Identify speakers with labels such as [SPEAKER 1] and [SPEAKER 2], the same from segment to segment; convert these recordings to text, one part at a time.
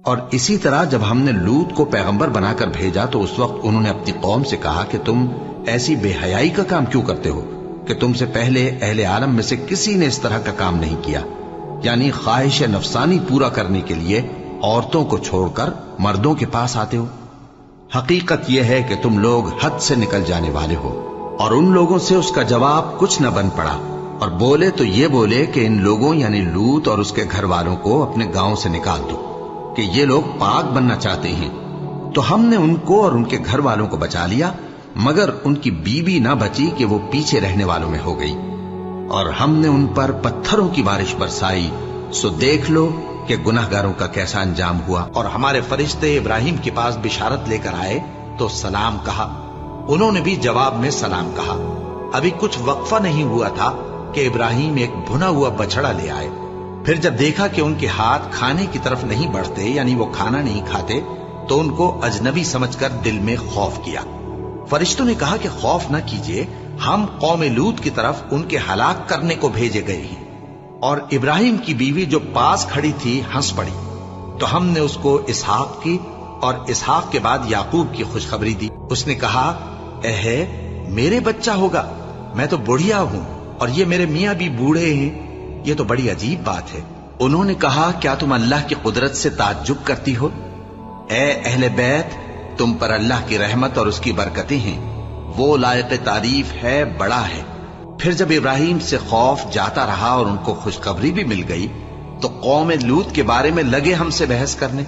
[SPEAKER 1] اور اسی طرح جب ہم نے لوط کو پیغمبر بنا کر بھیجا تو اس وقت انہوں نے اپنی قوم سے کہا کہ تم ایسی بے حیائی کا کام کیوں کرتے ہو کہ تم سے پہلے اہل عالم میں سے کسی نے اس طرح کا کام نہیں کیا، یعنی خواہش نفسانی پورا کرنے کے لیے عورتوں کو چھوڑ کر مردوں کے پاس آتے ہو۔ حقیقت یہ ہے کہ تم لوگ حد سے نکل جانے والے ہو۔ اور ان لوگوں سے اس کا جواب کچھ نہ بن پڑا، اور بولے تو یہ بولے کہ ان لوگوں یعنی لوط اور اس کے گھر والوں کو اپنے گاؤں سے نکال دو کہ یہ لوگ پاک بننا چاہتے ہیں۔ تو ہم نے ان کو اور ان کے گھر والوں کو بچا لیا، مگر ان کی بیوی نہ بچی کہ وہ پیچھے رہنے والوں میں ہو گئی، اور ہم نے ان پر پتھروں کی بارش برسائی، سو دیکھ لو کہ گناہگاروں کا کیسا انجام ہوا۔
[SPEAKER 2] اور ہمارے فرشتے ابراہیم کے پاس بشارت لے کر آئے تو سلام کہا، انہوں نے بھی جواب میں سلام کہا۔ ابھی کچھ وقفہ نہیں ہوا تھا کہ ابراہیم ایک بھنا ہوا بچڑا لے آئے۔ پھر جب دیکھا کہ ان کے ہاتھ کھانے کی طرف نہیں بڑھتے، یعنی وہ کھانا نہیں کھاتے، تو ان کو اجنبی سمجھ کر دل میں خوف کیا۔ فرشتوں نے کہا کہ خوف نہ کیجیے، ہم قوم لوط کی طرف ان کے ہلاک کرنے کو بھیجے گئے ہیں۔ اور ابراہیم کی بیوی جو پاس کھڑی تھی ہنس پڑی، تو ہم نے اس کو اسحاق کی اور اسحاق کے بعد یعقوب کی خوشخبری دی۔ اس نے کہا، اے میرے بچہ ہوگا، میں تو بڑھیا ہوں اور یہ میرے میاں بھی بوڑھے ہیں، یہ تو بڑی عجیب بات ہے۔
[SPEAKER 1] انہوں نے کہا، کیا تم اللہ کی قدرت سے تعجب کرتی ہو؟ اے اہل بیت، تم پر اللہ کی رحمت اور اس کی برکتیں ہیں، وہ لائق تعریف ہے، بڑا ہے۔ پھر جب ابراہیم سے خوف جاتا رہا اور ان کو خوشخبری بھی مل گئی تو قوم لوط کے بارے میں لگے ہم سے بحث کرنے۔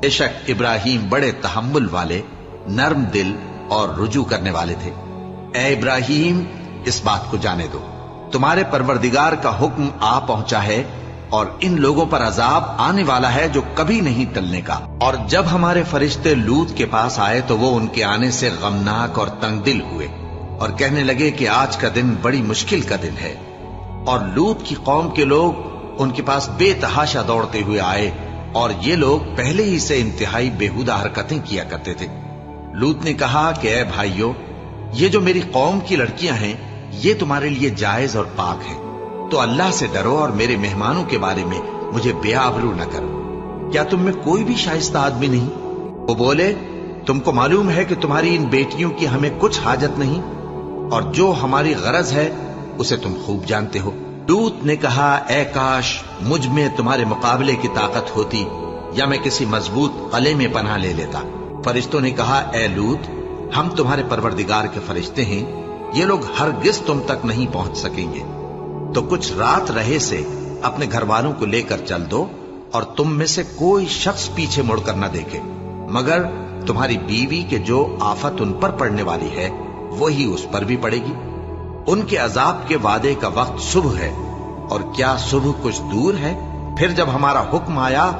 [SPEAKER 1] بے شک ابراہیم بڑے تحمل والے، نرم دل اور رجوع کرنے والے تھے۔ اے ابراہیم، اس بات کو جانے دو، تمہارے پروردگار کا حکم آ پہنچا ہے اور ان لوگوں پر عذاب آنے والا ہے جو کبھی نہیں ٹلنے کا۔ اور جب ہمارے فرشتے لوط کے پاس آئے تو وہ ان کے آنے سے غمناک اور تنگ دل ہوئے اور کہنے لگے کہ آج کا دن بڑی مشکل کا دن ہے۔ اور لوط کی قوم کے لوگ ان کے پاس بے تحاشا دوڑتے ہوئے آئے، اور یہ لوگ پہلے ہی سے انتہائی بےہودہ حرکتیں کیا کرتے تھے۔ لوط نے کہا کہ اے بھائیو، یہ جو میری قوم کی لڑکیاں ہیں یہ تمہارے لیے جائز اور پاک ہیں، تو اللہ سے ڈرو اور میرے مہمانوں کے بارے میں مجھے بے آبرو نہ کرو۔ کیا تم میں کوئی بھی شائستہ آدمی نہیں؟ وہ بولے، تم کو معلوم ہے کہ تمہاری ان بیٹیوں کی ہمیں کچھ حاجت نہیں، اور جو ہماری غرض ہے اسے تم خوب جانتے ہو۔ لوط نے کہا، اے کاش مجھ میں تمہارے مقابلے کی طاقت ہوتی، یا میں کسی مضبوط قلعے میں پناہ لے لیتا۔ فرشتوں نے کہا، اے لوط، ہم تمہارے پروردگار کے فرشتے ہیں، یہ لوگ ہرگز تم تک نہیں پہنچ سکیں گے، تو کچھ رات رہے سے اپنے گھر والوں کو لے کر چل دو، اور تم میں سے کوئی شخص پیچھے مڑ کر نہ دیکھے، مگر تمہاری بیوی کے جو آفت ان پر پڑنے والی ہے وہی اس پر بھی پڑے گی۔ ان کے عذاب کے وعدے کا وقت صبح ہے، اور کیا صبح کچھ دور ہے؟ پھر جب ہمارا حکم آیا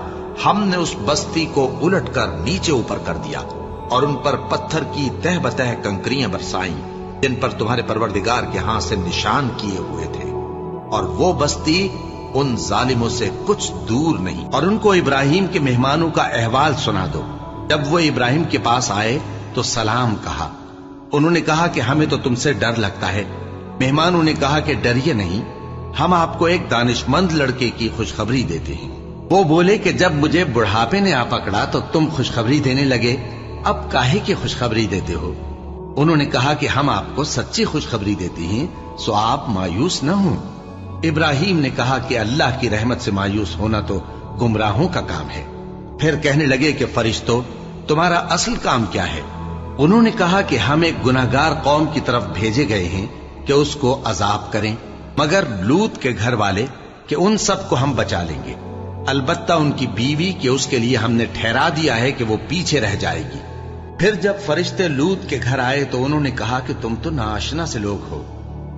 [SPEAKER 1] ہم نے اس بستی کو الٹ کر نیچے اوپر کر دیا، اور ان پر پتھر کی تہ بتہ کنکریاں برسائیں جن پر تمہارے پروردگار کے ہاں سے نشان کیے ہوئے تھے، اور وہ بستی ان ظالموں سے کچھ دور نہیں۔ اور ان کو ابراہیم کے مہمانوں کا احوال سنا دو۔ جب وہ ابراہیم کے پاس آئے تو سلام کہا۔ انہوں نے کہا کہ ہمیں تو تم سے ڈر لگتا ہے۔ مہمانوں نے کہا کہ ڈریے نہیں، ہم آپ کو ایک دانش مند لڑکے کی خوشخبری دیتے ہیں۔ وہ بولے کہ جب مجھے بڑھاپے نے آ پکڑا تو تم خوشخبری دینے لگے، اب کاہے کی خوشخبری دیتے ہو؟ انہوں نے کہا کہ ہم آپ کو سچی خوشخبری دیتے ہیں، سو آپ مایوس نہ ہوں۔ ابراہیم نے کہا کہ اللہ کی رحمت سے مایوس ہونا تو گمراہوں کا کام ہے۔ پھر کہنے لگے کہ فرشتوں، تمہارا اصل کام کیا ہے؟ انہوں نے کہا کہ ہم ایک گناہگار قوم کی طرف بھیجے گئے ہیں کہ اس کو عذاب کریں، مگر لوط کے گھر والے کہ ان سب کو ہم بچا لیں گے، البتہ ان کی بیوی کہ اس کے لیے ہم نے ٹھہرا دیا ہے کہ وہ پیچھے رہ جائے گی۔ پھر جب فرشتے لوط کے گھر آئے تو انہوں نے کہا کہ تم تو ناآشنا سے لوگ ہو۔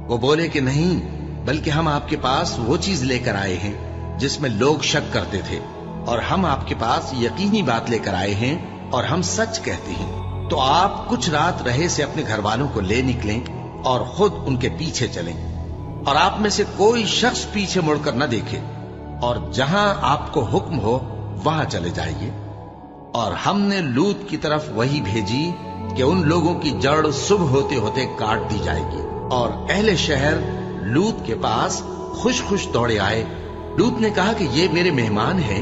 [SPEAKER 1] وہ بولے کہ نہیں، بلکہ ہم آپ کے پاس وہ چیز لے کر آئے ہیں جس میں لوگ شک کرتے تھے، اور ہم آپ کے پاس یقینی بات لے کر آئے ہیں اور ہم سچ کہتے ہیں۔ تو آپ کچھ رات رہے سے اپنے گھر والوں کو لے نکلیں اور خود ان کے پیچھے چلیں، اور آپ میں سے کوئی شخص پیچھے مڑ کر نہ دیکھے، اور جہاں آپ کو حکم ہو وہاں چلے جائیے۔ اور ہم نے لوط کی طرف وہی بھیجی کہ ان لوگوں کی جڑ صبح ہوتے ہوتے کاٹ دی جائے گی۔ اور اہل شہر لوط کے پاس خوش خوش دوڑے آئے۔ لوط نے کہا کہ یہ میرے مہمان ہیں،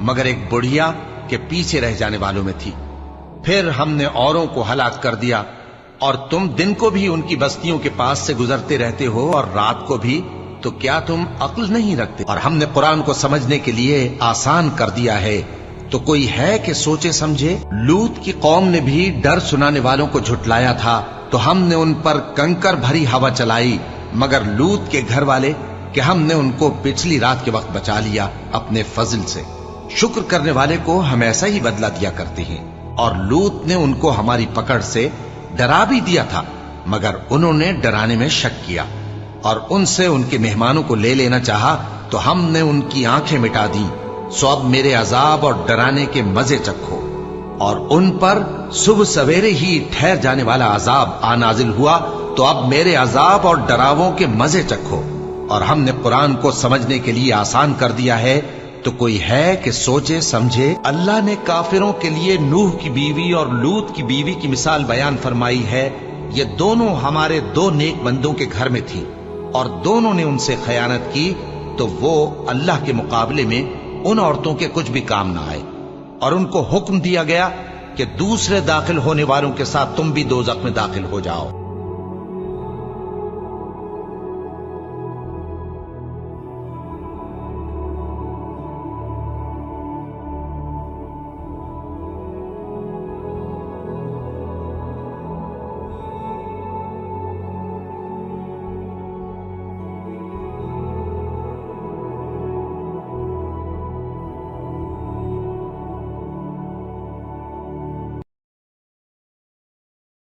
[SPEAKER 2] مگر ایک بڑھیا کے پیچھے رہ جانے والوں میں تھی۔ پھر ہم نے اوروں کو ہلاک کر دیا، اور تم دن کو بھی ان کی بستیوں کے پاس سے گزرتے رہتے ہو اور رات کو بھی، تو کیا تم عقل نہیں رکھتے؟ اور ہم نے قرآن کو سمجھنے کے لیے آسان کر دیا ہے، تو کوئی ہے کہ سوچے سمجھے؟ لوط کی قوم نے بھی ڈر سنانے والوں کو جھٹلایا تھا، تو ہم نے ان پر کنکر بھری ہوا چلائی، مگر لوط کے گھر والے کہ ہم نے ان کو پچھلی رات کے وقت بچا لیا اپنے فضل سے۔ شکر کرنے والے کو ہم ایسا ہی بدلہ دیا کرتے ہیں۔ اور لوط نے ان کو ہماری پکڑ سے ڈرا بھی دیا تھا، مگر انہوں نے ڈرانے میں شک کیا، اور ان سے ان کے مہمانوں کو لے لینا چاہا تو ہم نے ان کی آنکھیں مٹا دیں۔ سو اب میرے عذاب اور ڈرانے کے مزے چکھو۔ اور ان پر صبح سویرے ہی ٹھہر جانے والا عذاب آ نازل ہوا، تو اب میرے عذاب اور ڈراووں کے مزے چکھو۔ اور ہم نے قرآن کو سمجھنے کے لیے آسان کر دیا ہے، تو کوئی ہے کہ سوچے سمجھے؟ اللہ نے کافروں کے لیے نوح کی بیوی اور لوط کی بیوی کی مثال بیان فرمائی ہے۔ یہ دونوں ہمارے دو نیک بندوں کے گھر میں تھی، اور دونوں نے ان سے خیانت کی، تو وہ اللہ کے مقابلے میں ان عورتوں کے کچھ بھی کام نہ آئے۔ اور ان کو حکم دیا گیا کہ دوسرے داخل ہونے والوں کے ساتھ تم بھی دوزخ میں داخل ہو جاؤ۔